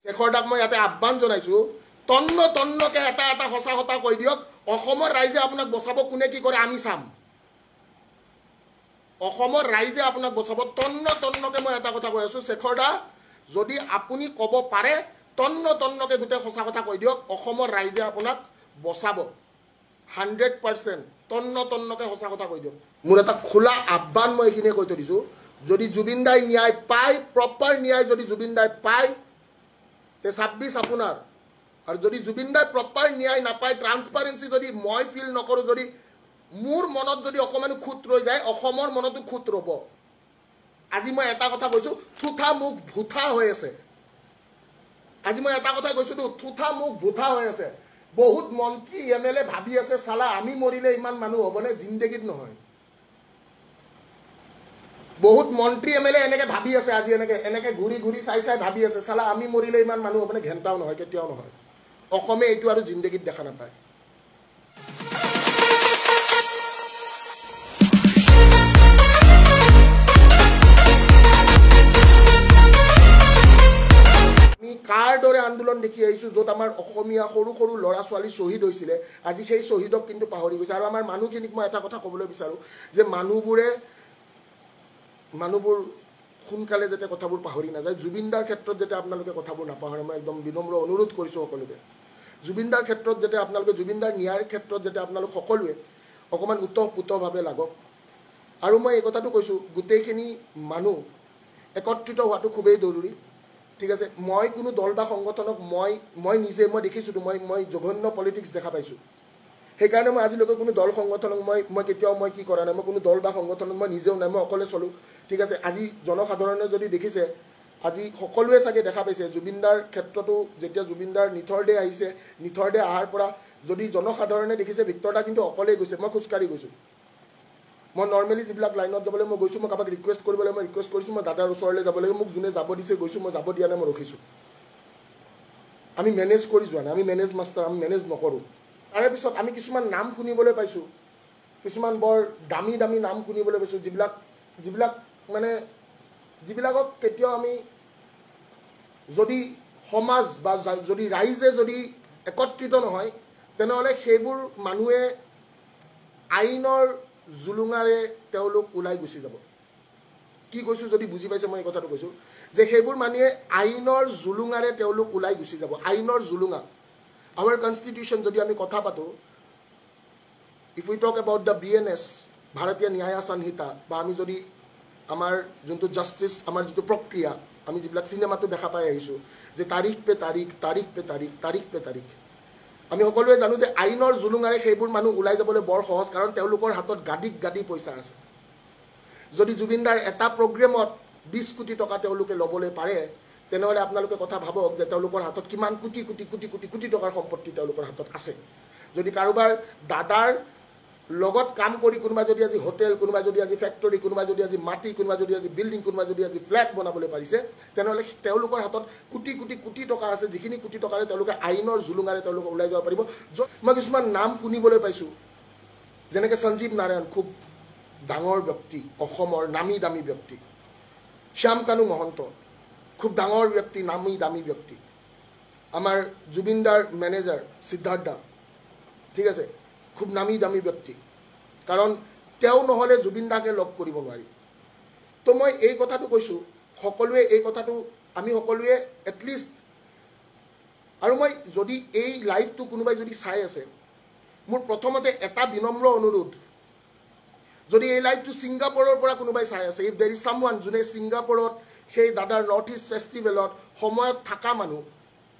শেখৰ দাক মই ইয়াতে আহ্বান জনাইছোঁ, তন্নকে এটা সঁচা কথা কৈ দিয়ক, অসমৰ ৰাইজে আপোনাক বচাব, কোনে কি কৰে আমি চাম। অসমৰ ৰাইজে আপোনাক বচাব, তন্নকে মই এটা কথা কৈ আছোঁ, শেখৰ দা যদি আপুনি ক'ব পাৰে তন্নকে গোটেই সঁচা কথা কৈ দিয়ক, অসমৰ ৰাইজে আপোনাক বচাব 100%। তন্নকে সঁচা কথা কৈ দিয়ক। মোৰ এটা খোলা আহ্বান মই এইখিনিয়ে কৈ থৈ দিছোঁ, যদি জুবিন দাই ন্যায় পায়, প্ৰপাৰ ন্যায় যদি জুবিন দাই পায়, তে 26 আপোনাৰ। আৰু যদি জুবিন দাই প্ৰপাৰ ন্যায় নাপায়, ট্ৰান্সপাৰেঞ্চি যদি মই ফিল নকৰোঁ, যদি মোৰ মনত যদি অকণমান খুঁত ৰৈ যায়, অসমৰ মনতো খুঁত ৰ'ব। আজি মই এটা কথা কৈছোঁ, থুথা মুখ ভুথা হৈ আছে। আজি মই এটা কথা কৈছোঁ, থুথা মুখ ভুথা হৈ আছে। বহুত মন্ত্ৰী MLA ভাবি আছে, চালা আমি মৰিলে ইমান মানুহ হ'বনে? জিন্দগীত নহয়। বহুত মন্ত্ৰী MLA এনেকে ভাবি আছে, আজি এনেকে ঘূৰি চাই ভাবি আছে, চালা আমি মৰিলে ইমান মানুহ হ'বনে? ঘেণ্টাও নহয়, কেতিয়াও নহয়। অসমে এইটো আৰু জিন্দগীত দেখা নাপায়। আমি কাৰ দৰে আন্দোলন দেখি আহিছোঁ, য'ত আমাৰ অসমীয়া সৰু ল'ৰা ছোৱালী শ্বহীদ হৈছিলে, আজি সেই শ্বহীদক কিন্তু পাহৰি গৈছে। আৰু আমাৰ মানুহখিনিক মই এটা কথা ক'বলৈ বিচাৰোঁ, যে মানুহবোৰ সোনকালে যাতে কথাবোৰ পাহৰি নাযায়। জুবিন দাৰ ক্ষেত্ৰত যাতে আপোনালোকে কথাবোৰ নাপাহৰে, মই একদম বিনম্ৰ অনুৰোধ কৰিছোঁ সকলোকে। জুবিন দাৰ ক্ষেত্ৰত যাতে আপোনালোকে, জুবিন দাৰ ন্যায়ৰ ক্ষেত্ৰত যাতে আপোনালোক সকলোৱে অকণমান উতঃপুতভাৱে লাগক। আৰু মই এই কথাটো কৈছোঁ, গোটেইখিনি মানুহ একত্ৰিত হোৱাটো খুবেই জৰুৰী। ঠিক আছে, মই কোনো দল বা সংগঠনক মই নিজে দেখিছোঁতো, মই জঘন্য পলিটিক্স দেখা পাইছোঁ। সেইকাৰণে মই আজিলৈকে কোনো দল সংগঠনক মই কেতিয়াও কি কৰা নাই, মই কোনো দল বা সংগঠনক মই নিজেও নাই, মই অকলে চলোঁ। ঠিক আছে, আজি জনসাধাৰণে যদি দেখিছে, আজি সকলোৱে চাগে দেখা পাইছে, জুবিন দাৰ ক্ষেত্ৰতো যেতিয়া জুবিন দাৰ নিথৰ ডে আহিছে, নিথৰ ডে অহাৰ পৰা যদি জনসাধাৰণে দেখিছে, ভিক্টৰ দা কিন্তু অকলেই গৈছে, মই খোজকাঢ়ি গৈছোঁ। মই নৰ্মেলি যিবিলাক লাইনত যাবলৈ মই গৈছোঁ, মই কাৰোবাক ৰিকুৱেষ্ট কৰিবলৈ মই ৰিকুৱেষ্ট কৰিছোঁ, মই দাদাৰ ওচৰলৈ যাব লাগে, মোক যোনে যাব দিছে গৈছোঁ, মই যাব দিয়া নাই, মই ৰখিছোঁ। আমি মেনেজ কৰি যোৱা নাই, আমি মেনেজ মাষ্টাৰ, আমি মেনেজ নকৰোঁ। তাৰে পিছত আমি কিছুমান নাম শুনিবলৈ পাইছোঁ, কিছুমান বৰ দামী নাম শুনিবলৈ পাইছোঁ, যিবিলাকক কেতিয়াও আমি, যদি সমাজ বা যদি ৰাইজে যদি একত্ৰিত নহয়, তেনেহ'লে সেইবোৰ মানুহে আইনৰ জুলুঙাৰে তেওঁলোক ওলাই গুচি যাব। কি কৈছোঁ যদি বুজি পাইছে, মই এই কথাটো কৈছোঁ, যে সেইবোৰ মানুহে আইনৰ জুলুঙাৰে তেওঁলোক ওলাই গুচি যাব। আইনৰ জুলুঙা, আমাৰ কনষ্টিটিউশ্যন যদি আমি কথা পাতোঁ, if we talk about the BNS, ভাৰতীয় ন্যায় সংহিতা, বা আমি যদি আমাৰ যোনটো জাষ্টিছ, আমাৰ যিটো প্ৰক্ৰিয়া, আমি যিবিলাক চিনেমাটো দেখা পাই আহিছোঁ, যে তাৰিখ পে তাৰিখ, আমি সকলোৱে জানো যে আইনৰ জুলুঙাৰে সেইবোৰ মানুহ ওলাই যাবলৈ বৰ সহজ, কাৰণ তেওঁলোকৰ হাতত গাদী পইচা আছে। যদি জুবিনদাৰ এটা প্ৰগ্ৰেমত 20 কোটি টকা তেওঁলোকে ল'বলৈ পাৰে, তেনেহ'লে আপোনালোকে কথা ভাবক যে তেওঁলোকৰ হাতত কিমান কোটি টকাৰ সম্পত্তি তেওঁলোকৰ হাতত আছে। যদি কাৰোবাৰ দাদাৰ লগত কাম কৰি কোনোবা যদি আজি হোটেল, কোনোবা যদি আজি ফেক্টৰী, কোনোবা যদি আজি মাটি, কোনোবা যদি আজি বিল্ডিং, কোনোবা যদি আজি ফ্লেট বনাবলৈ পাৰিছে, তেনেহ'লে তেওঁলোকৰ হাতত কোটি টকা আছে, যিখিনি কোটি টকাৰে তেওঁলোকে আইনৰ জুলুঙাৰে তেওঁলোকে ওলাই যাব পাৰিব। মই কিছুমান নাম শুনিবলৈ পাইছোঁ, যেনেকৈ সঞ্জীৱ নাৰায়ণ, খুব ডাঙৰ ব্যক্তি, অসমৰ নামী দামী ব্যক্তি। শ্যাম কানু মহন্ত, খুব ডাঙৰ ব্যক্তি, নামী দামী ব্যক্তি। আমাৰ জুবিনদাৰ মেনেজাৰ সিদ্ধাৰ্থ দা, ঠিক আছে, খুব নামী দামী ব্যক্তি, কাৰণ তেওঁ নহ'লে জুবিন দাকে লগ কৰিব নোৱাৰি। তো মই এই কথাটো কৈছোঁ, সকলোৱে এই কথাটো আমি সকলোৱে এটলিষ্ট, আৰু মই যদি এই লাইভটো কোনোবাই যদি চাই আছে, মোৰ প্ৰথমতে এটা বিনম্ৰ অনুৰোধ, যদি এই লাইভটো ছিংগাপুৰৰ পৰা কোনোবাই চাই আছে, ইফ দেৰ ইজ ছামৱান যোনে ছিংগাপুৰত সেই দাদাৰ নৰ্থ ইষ্ট ফেষ্টিভেলত সময়ত থকা মানুহ,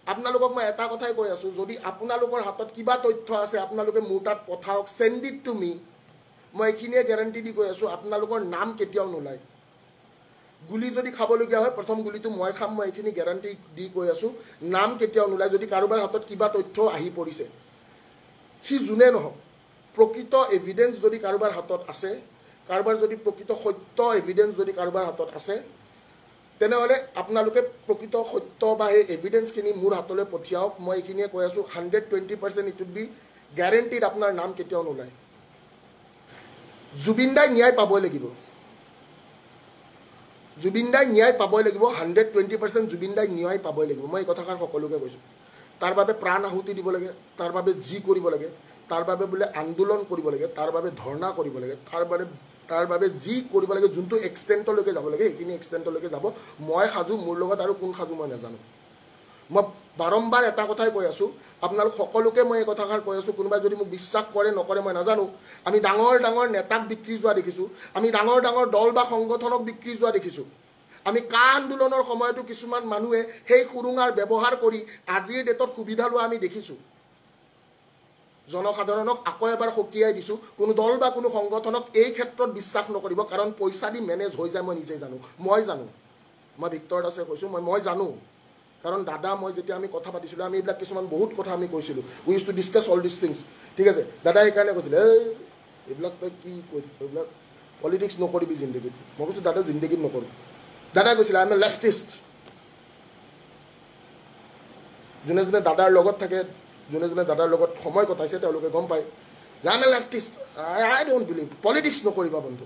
আপোনালোকক মই এটা কথাই কৈ আছোঁ, যদি আপোনালোকৰ হাতত কিবা তথ্য আছে আপোনালোকে মোৰ তাত পঠাওক, চেণ্ড ইট টু মি। মই এইখিনিয়ে গেৰাণ্টি দি কৈ আছোঁ, আপোনালোকৰ নাম কেতিয়াও নোলায়। গুলি যদি খাবলগীয়া হয়, প্ৰথম গুলিটো মই খাম, মই এইখিনি গেৰাণ্টি দি কৈ আছোঁ, নাম কেতিয়াও নোলায়। যদি কাৰোবাৰ হাতত কিবা তথ্য আহি পৰিছে, সি যোনে নহওক, প্ৰকৃত এভিডেঞ্চ যদি কাৰোবাৰ হাতত আছে, কাৰোবাৰ যদি প্ৰকৃত সত্য এভিডেঞ্চ যদি কাৰোবাৰ হাতত আছে, তেনেহ'লে আপোনালোকে প্ৰকৃত সত্য বা সেই এভিডেঞ্চখিনি মোৰ হাতলৈ পঠিয়াওক। মই এইখিনিয়ে কৈ আছোঁ, 120% ইট উড বি গ্যাৰেণ্টিড আপোনাৰ নাম কেতিয়াও নোলায়। জুবিন দাই ন্যায় পাবই লাগিব। জুবিন দাই ন্যায় পাবই লাগিব 120% জুবিন দাই ন্যায় পাবই লাগিব মই এই কথাষাৰ সকলোকে কৈছোঁ তাৰ বাবে প্ৰাণ আহুতি দিব লাগে তাৰ বাবে যি কৰিব লাগে তাৰ বাবে বোলে আন্দোলন কৰিব লাগে তাৰ বাবে ধৰ্ণা কৰিব লাগে তাৰ বাবে যি কৰিব লাগে যোনটো এক্সটেণ্টলৈকে যাব লাগে সেইখিনি এক্সটেণ্টলৈকে যাব মই সাজু মোৰ লগত আৰু কোন সাজু মই নাজানো মই বাৰম্বাৰ এটা কথাই কৈ আছোঁ আপোনালোক সকলোকে মই এই কথাষাৰ কৈ আছোঁ কোনোবাই যদি মোক বিশ্বাস কৰে নকৰে মই নাজানো আমি ডাঙৰ ডাঙৰ নেতাক বিক্ৰী যোৱা দেখিছোঁ আমি ডাঙৰ ডাঙৰ দল বা সংগঠনক বিক্ৰী যোৱা দেখিছোঁ আমি কা আন্দোলনৰ সময়তো কিছুমান মানুহে সেই সুৰুঙাৰ ব্যৱহাৰ কৰি আজিৰ ডেটত সুবিধা লোৱা আমি দেখিছোঁ জনসাধাৰণক আকৌ এবাৰ সকীয়াই দিছোঁ কোনো দল বা কোনো সংগঠনক এই ক্ষেত্ৰত বিশ্বাস নকৰিব কাৰণ পইচা দি মেনেজ হৈ যায় মই নিজে জানো মই ভিক্টৰ দাসে কৈছোঁ মই জানো কাৰণ দাদা মই যেতিয়া আমি কথা পাতিছিলোঁ আমি এইবিলাক কিছুমান বহুত কথা আমি কৈছিলোঁ we use to discuss all this things ঠিক আছে দাদাই সেইকাৰণে কৈছিলে এইবিলাক তই কি কৈ এইবিলাক পলিটিক্স নকৰিবি জিন্দগীত মই কৈছোঁ দাদা জিন্দগীত নকৰোঁ দাদাই কৈছিলে আই এম এ লেফটিষ্ট যোনে যোনে দাদাৰ লগত থাকে যোনে যোনে দাদাৰ লগত সময় কটাইছে তেওঁলোকে গম পায় যে I M A leftist I don't believe politics নকৰিবা বন্ধু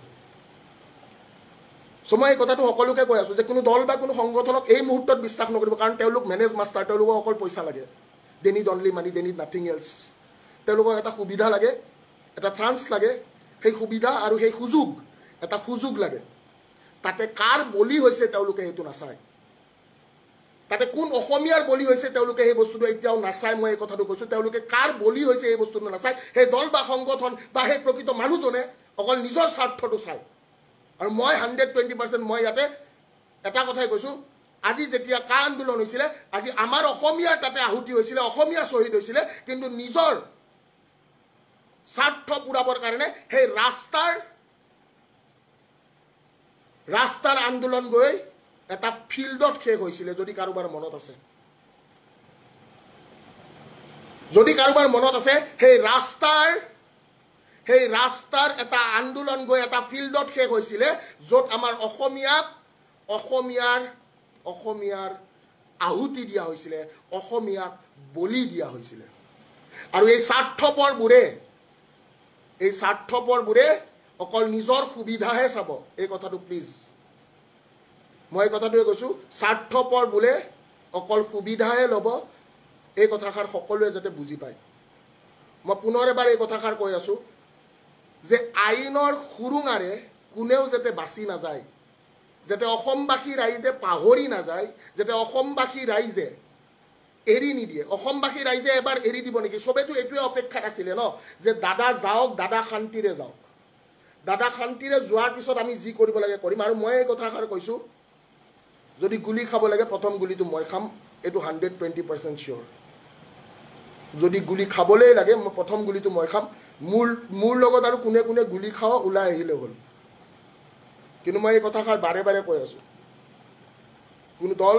চ' মই এই কথাটো সকলোকে কৈ আছোঁ যে কোনো দল বা কোনো সংগঠনক এই মুহূৰ্তত বিশ্বাস নকৰিব কাৰণ তেওঁলোক মেনেজ মাষ্টাৰ তেওঁলোকক অকল পইচা লাগে they need only money they need nothing else তেওঁলোকক এটা সুবিধা লাগে এটা চান্স লাগে সেই সুবিধা আৰু সেই এটা সুযোগ লাগে তাতে কাৰ বলি হৈছে তেওঁলোকে সেইটো নাচায় তাতে কোন অসমীয়াৰ বলি হৈছে তেওঁলোকে সেই বস্তুটো এতিয়াও নাচায় মই এই কথাটো কৈছোঁ তেওঁলোকে কাৰ বলি হৈছে এই বস্তুটো নাচায় সেই দল বা সংগঠন বা সেই প্ৰকৃত মানুহজনে অকল নিজৰ স্বাৰ্থটো চায় আৰু মই 120% মই ইয়াতে এটা কথাই কৈছোঁ আজি যেতিয়া কা আন্দোলন হৈছিলে আজি আমাৰ অসমীয়াৰ তাতে আহুতি হৈছিলে অসমীয়া শ্বহীদ হৈছিলে কিন্তু নিজৰ স্বাৰ্থ পুৰাবৰ কাৰণে সেই ৰাস্তাৰ আন্দোলন গৈ এটা ফিল্ডত শেষ হৈছিলে যদি কাৰোবাৰ মনত আছে সেই ৰাস্তাৰ এটা আন্দোলন গৈ এটা ফিল্ডত শেষ হৈছিলে য'ত আমাৰ অসমীয়াৰ আহুতি দিয়া হৈছিলে অসমীয়াক বলি দিয়া হৈছিলে আৰু এই স্বাৰ্থপৰবোৰে অকল নিজৰ সুবিধাহে চাব এই কথাটো প্লিজ মই এই কথাটোৱে কৈছোঁ স্বাৰ্থপৰবোৰে অকল সুবিধাহে ল'ব এই কথাষাৰ সকলোৱে যাতে বুজি পায় মই পুনৰ এবাৰ এই কথাষাৰ কৈ আছোঁ যে আইনৰ সুৰুঙাৰে কোনেও যাতে বাচি নাযায় যাতে অসমবাসী ৰাইজে পাহৰি নাযায় যাতে অসমবাসী ৰাইজে এৰি নিদিয়ে অসমবাসী ৰাইজে এবাৰ এৰি দিব নেকি চবেতো এইটোৱে অপেক্ষাত আছিলে ন যে দাদা যাওক দাদা শান্তিৰে যাওক দাদা শান্তিৰে যোৱাৰ পিছত আমি যি কৰিব লাগে কৰিম আৰু মই এই কথাষাৰ কৈছোঁ যদি গুলি খাব লাগে প্ৰথম গুলিটো মই খাম এইটো 120% চিয়'ৰ যদি গুলি খাবলৈ লাগে মই প্ৰথম গুলিটো মই খাম মোৰ লগত আৰু কোনে কোনে গুলি খাওঁ ওলাই আহিলে হ'ল কিন্তু মই এই কথাষাৰ বাৰে বাৰে কৈ আছোঁ কোনো দল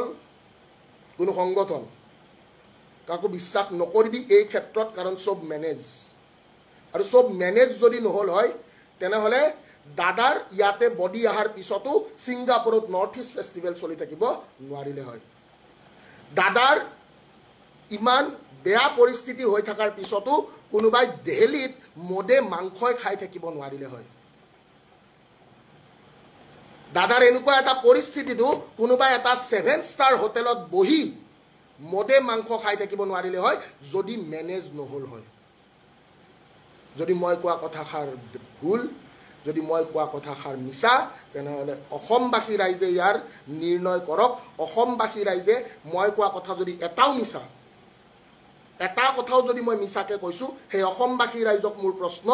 কোনো সংগঠন কাকো বিশ্বাস নকৰিবি এই ক্ষেত্ৰত কাৰণ চব মেনেজ আৰু চব মেনেজ যদি নহ'ল হয় তেনেহ'লে দাদাৰ ইয়াতে বডি অহাৰ পিছতো ছিংগাপুৰত নৰ্থ ইষ্ট ফেষ্টিভেল চলি থাকিব নোৱাৰিলে হয় দাদাৰ ইমান বেয়া পৰিস্থিতি হৈ থকাৰ পিছতো কোনোবাই দিল্লীত মদে মাংসই খাই থাকিব নোৱাৰিলে হয় দাদাৰ এনেকুৱা এটা পৰিস্থিতিটো কোনোবাই এটা 7-star হোটেলত বহি মদে মাংস খাই থাকিব নোৱাৰিলে হয় যদি মেনেজ নহ'ল হয় যদি মই কোৱা কথাষাৰ ভুল যদি মই কোৱা কথাষাৰ মিছা তেনেহ'লে অসমবাসী ৰাইজে ইয়াৰ নিৰ্ণয় কৰক অসমবাসী ৰাইজে মই কোৱা কথা যদি এটাও মিছা এটা কথাও যদি মই মিছাকে কৈছোঁ সেই অসমবাসী ৰাইজক মোৰ প্ৰশ্ন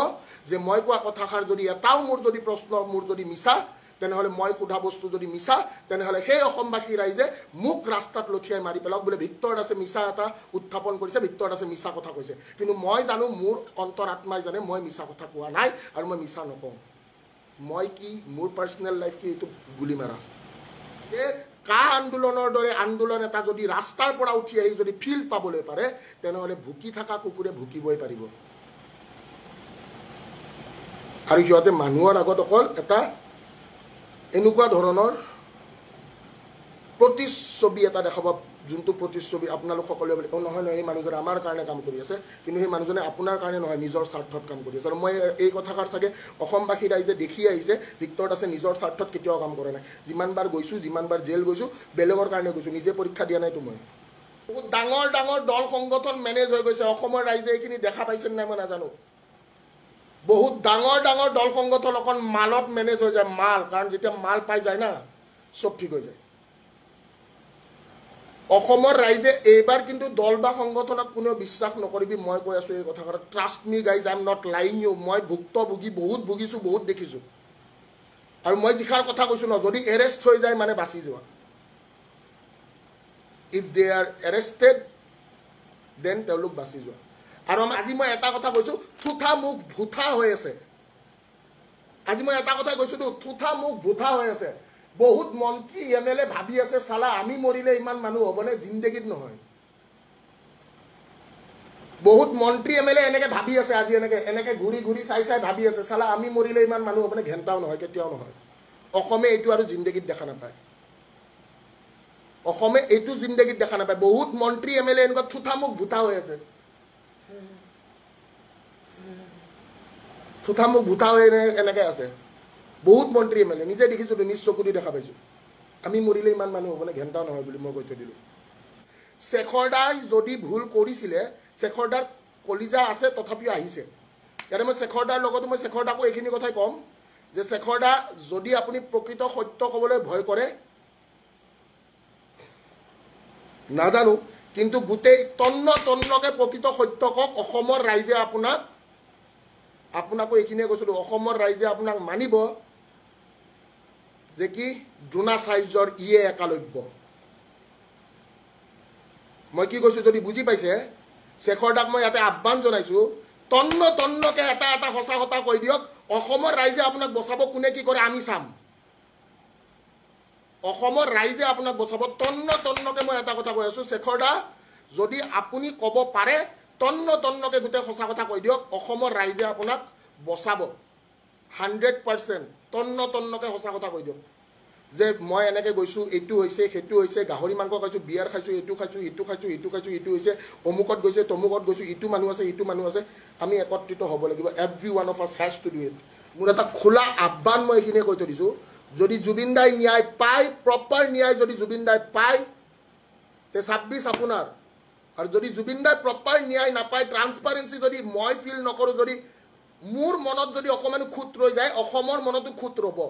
যে মই কোৱা কথাষাৰ যদি এটাও মোৰ যদি প্ৰশ্ন মোৰ যদি মিছা তেনেহ'লে মই সোধা বস্তু যদি মিছা তেনেহ'লে সেই অসমবাসী ৰাইজে মোক ৰাস্তাত লঠিয়াই মাৰি পেলাওক বোলে ভিক্টৰ দাসে মিছা এটা উত্থাপন কৰিছে ভিক্টৰ দাসে মিছা কথা কৈছে কিন্তু মই জানো মোৰ অন্তৰাত্মাই জানে মই মিছা কথা কোৱা নাই আৰু মই মিছা নকওঁ মই কি মোৰ পাৰ্চনেল লাইফ কি এইটো গুলি মাৰা কা আন্দোলনৰ দৰে আন্দোলন এটা যদি ৰাস্তাৰ পৰা উঠি আহি যদি ফিল্ড পাবলৈ পাৰে তেনেহ'লে ভুকি থকা কুকুৰে ভুকিবই পাৰিব আৰু সিহঁতে মানুহৰ আগত অকল এটা এনেকুৱা ধৰণৰ প্ৰতিচ্ছবি এটা দেখাব যোনটো প্ৰতিচ্ছবি আপোনালোক সকলোৱে নহয় নহয় এই মানুহজনে আমাৰ কাৰণে কাম কৰি আছে, কিন্তু সেই মানুহজনে আপোনাৰ কাৰণে নহয় নিজৰ স্বাৰ্থত কাম কৰি আছে। আৰু মই এই কথাষাৰ চাগে অসমবাসী ৰাইজে দেখি আহিছে, ভিক্টৰ দাসে নিজৰ স্বাৰ্থত কেতিয়াও কাম কৰা নাই। যিমানবাৰ গৈছোঁ, যিমানবাৰ জেল গৈছোঁ, বেলেগৰ কাৰণে গৈছোঁ, নিজে পৰীক্ষা দিয়া নাইতো মই। বহুত ডাঙৰ ডাঙৰ দল সংগঠন মেনেজ হৈ গৈছে। অসমৰ ৰাইজে এইখিনি দেখা পাইছে নাই মই নাজানো। বহুত ডাঙৰ ডাঙৰ দল সংগঠন অকণ মালত মেনেজ হৈ যায়, মাল। কাৰণ যেতিয়া মাল পাই যায় না, চব ঠিক হৈ যায়। অসমৰ ৰাইজে এইবাৰ কিন্তু দল বা সংগঠনক কোনেও বিশ্বাস নকৰিবি, মই কৈ আছোঁ এই কথাষাৰ। Trust me guys, I am not lying you. মই ভুক্তভোগী বহুত ভুগিছোঁ, বহুত দেখিছোঁ। আৰু মই যিষাৰ কথা কৈছোঁ ন, যদি এৰেষ্ট হৈ যায় মানে বাচি যোৱা। If they are arrested then তেওঁলোক বাচি যোৱা। আৰু আজি মই এটা কথা কৈছোঁ, থুথা মুখ ভুথা হৈ আছে। আজি মই এটা কথা কৈছোঁ, থুথা মুখ ভুথা হৈ আছে। বহুত মন্ত্ৰী MLA ভাবি আছে চালা আমি মৰিলে ইমান মানুহ হ'বনে, জিন্দগীত নহয়। বহুত মন্ত্ৰী MLA এনেকে ভাবি আছে, আজি এনেকে ঘূৰি ঘূৰি চাই চাই ভাবি আছে চালা আমি মৰিলে ইমান মানুহ হ'বনে, ঘেণ্টাও নহয়, কেতিয়াও নহয়। অসমে এইটো আৰু জিন্দগীত দেখা নাপায়। অসমে এইটো জিন্দগীত দেখা নাপায়। বহুত মন্ত্ৰী MLA এনেকুৱা থুথা মুখ ভুথা হৈ আছে। থুথা মুখ ভুথা হৈ এনেকে আছে বহুত মন্ত্ৰী MLA। নিজে দেখিছোঁ, নিজ চকু দি দেখা পাইছোঁ। আমি মৰিলে ইমান মানুহ হ'বনে, ঘেণ্টাও নহয় বুলি মই কৈ থৈ দিলোঁ। শেখৰদাই যদি ভুল কৰিছিলে, শেখৰদাৰ কলিজা আছে তথাপিও আহিছে। ইয়াতে মই শেখৰদাৰ লগতো মই শেখৰদাকো এইখিনি কথাই ক'ম যে শেখৰদা যদি আপুনি প্ৰকৃত সত্য ক'বলৈ ভয় কৰে নাজানো, কিন্তু গোটেই তন্নকে প্ৰকৃত সত্য কওক। অসমৰ ৰাইজে আপোনাকো এইখিনিয়ে কৈছিলোঁ, অসমৰ ৰাইজে আপোনাক মানিব যে কি দ্ৰোণাচাৰ্যৰ ইয়ে একালব্য। মই কি কৈছোঁ যদি বুজি পাইছে, শেখৰদাক মই ইয়াতে আহ্বান জনাইছোঁ, তন্নকে এটা এটা সঁচা কথা কৈ দিয়ক। অসমৰ ৰাইজে আপোনাক বচাব, কোনে কি কৰে আমি চাম। অসমৰ ৰাইজে আপোনাক বচাব। তন্নকে মই এটা কথা কৈ আছোঁ, শেখৰদা যদি আপুনি ক'ব পাৰে তন্নকে গোটেই সঁচা কথা কৈ দিয়ক, অসমৰ ৰাইজে আপোনাক বচাব 100%। তন্নকে সঁচা কথা কৈ দিয়ক যে মই এনেকৈ গৈছোঁ, এইটো হৈছে, সেইটো হৈছে, গাহৰি মাংস খাইছোঁ, বিয়াৰ খাইছোঁ, এইটো খাইছোঁ, ইটো খাইছোঁ, ইটো খাইছোঁ, ইটো হৈছে, অমুকত গৈছে, তমুকত গৈছোঁ, ইটো মানুহ আছে, ইটো মানুহ আছে। আমি একত্ৰিত হ'ব লাগিব। এভৰি ওৱান অফ আছ হেজ টু ডু ইট। মোৰ এটা খোলা আহ্বান মই এইখিনিয়ে কৈ থৈ দিছোঁ, যদি জুবিন দাই ন্যায় পায়, প্ৰপাৰ ন্যায় যদি জুবিন দাই পায়, তে 26 আপোনাৰ। আৰু যদি জুবিন দাই প্ৰপাৰ ন্যায় নাপায়, ট্ৰান্সপাৰেঞ্চি যদি মই ফিল নকৰোঁ, যদি মোৰ মনত যদি অকণমান খুঁত ৰৈ যায়, অসমৰ মনতো খুঁত ৰ'ব।